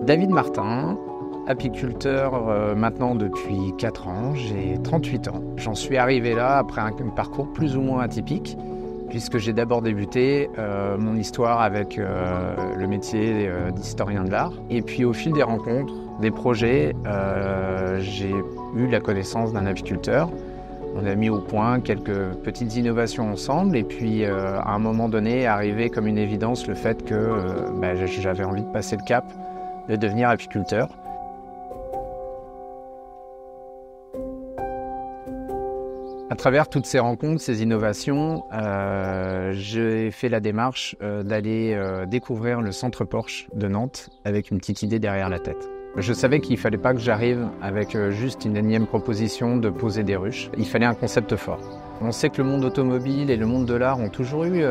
David Martin, apiculteur maintenant depuis 4 ans, j'ai 38 ans. J'en suis arrivé là après un parcours plus ou moins atypique, puisque j'ai d'abord débuté mon histoire avec le métier d'historien de l'art. Et puis au fil des rencontres, des projets, j'ai eu la connaissance d'un apiculteur. On a mis au point quelques petites innovations ensemble et puis à un moment donné est arrivé comme une évidence le fait que j'avais envie de passer le cap de devenir apiculteur. À travers toutes ces rencontres, ces innovations, j'ai fait la démarche d'aller découvrir le centre Porsche de Nantes avec une petite idée derrière la tête. Je savais qu'il ne fallait pas que j'arrive avec juste une énième proposition de poser des ruches. Il fallait un concept fort. On sait que le monde automobile et le monde de l'art ont toujours eu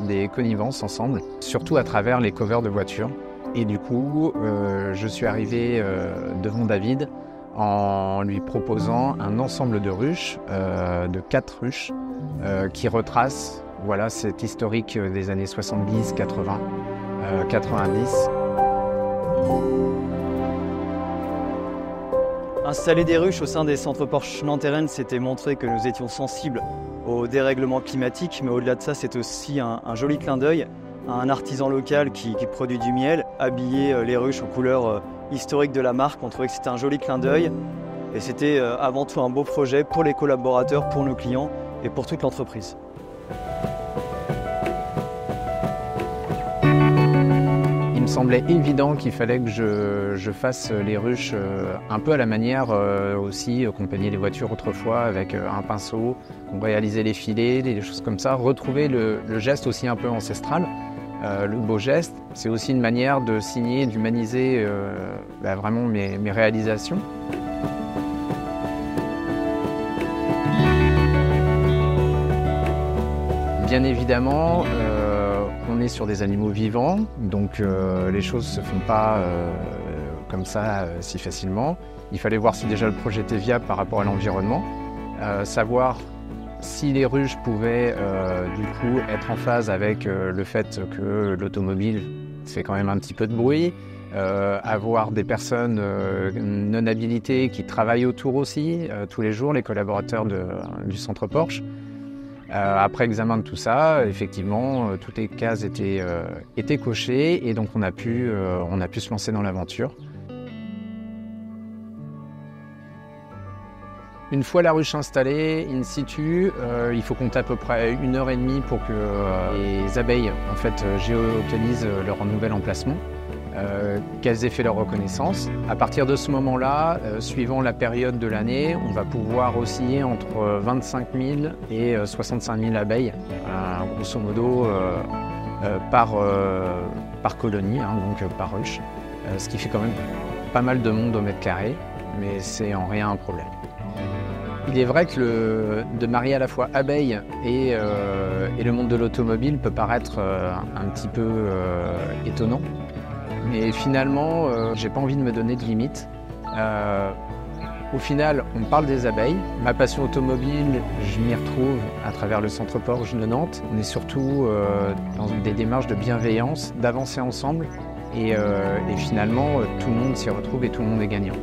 des connivences ensemble, surtout à travers les covers de voitures. Et du coup, je suis arrivé devant David en lui proposant un ensemble de ruches, de 4 ruches, qui retracent cet historique des années 70, 80, 90. Installer des ruches au sein des centres Porsche nanterraines, c'était montrer que nous étions sensibles au dérèglement climatique, mais au-delà de ça, c'est aussi un joli clin d'œil à un artisan local qui produit du miel, habiller les ruches aux couleurs historiques de la marque. On trouvait que c'était un joli clin d'œil et c'était avant tout un beau projet pour les collaborateurs, pour nos clients et pour toute l'entreprise. Il me semblait évident qu'il fallait que je fasse les ruches un peu à la manière aussi qu'on peignait les voitures autrefois avec un pinceau, qu'on réalisait les filets, des choses comme ça, retrouver le geste aussi un peu ancestral. Le beau geste, c'est aussi une manière de signer, d'humaniser vraiment mes réalisations. Bien évidemment, on est sur des animaux vivants, donc les choses ne se font pas comme ça si facilement. Il fallait voir si déjà le projet était viable par rapport à l'environnement, savoir si les ruches pouvaient du coup être en phase avec le fait que l'automobile fait quand même un petit peu de bruit, avoir des personnes non habilitées qui travaillent autour aussi, tous les jours, les collaborateurs du centre Porsche. Après examen de tout ça, effectivement, toutes les cases étaient cochées et donc on a pu se lancer dans l'aventure. Une fois la ruche installée, in situ, il faut compter à peu près 1h30 pour que les abeilles géolocalisent leur nouvel emplacement, qu'elles aient fait leur reconnaissance. À partir de ce moment-là, suivant la période de l'année, on va pouvoir osciller entre 25 000 et 65 000 abeilles, grosso modo par colonie, donc par ruche, ce qui fait quand même pas mal de monde au mètre carré, mais c'est en rien un problème. Il est vrai que de marier à la fois abeilles et le monde de l'automobile peut paraître un petit peu étonnant. Mais finalement, j'ai pas envie de me donner de limites. Au final, on parle des abeilles. Ma passion automobile, je m'y retrouve à travers le centre Porsche de Nantes. On est surtout dans des démarches de bienveillance, d'avancer ensemble. Et finalement, tout le monde s'y retrouve et tout le monde est gagnant.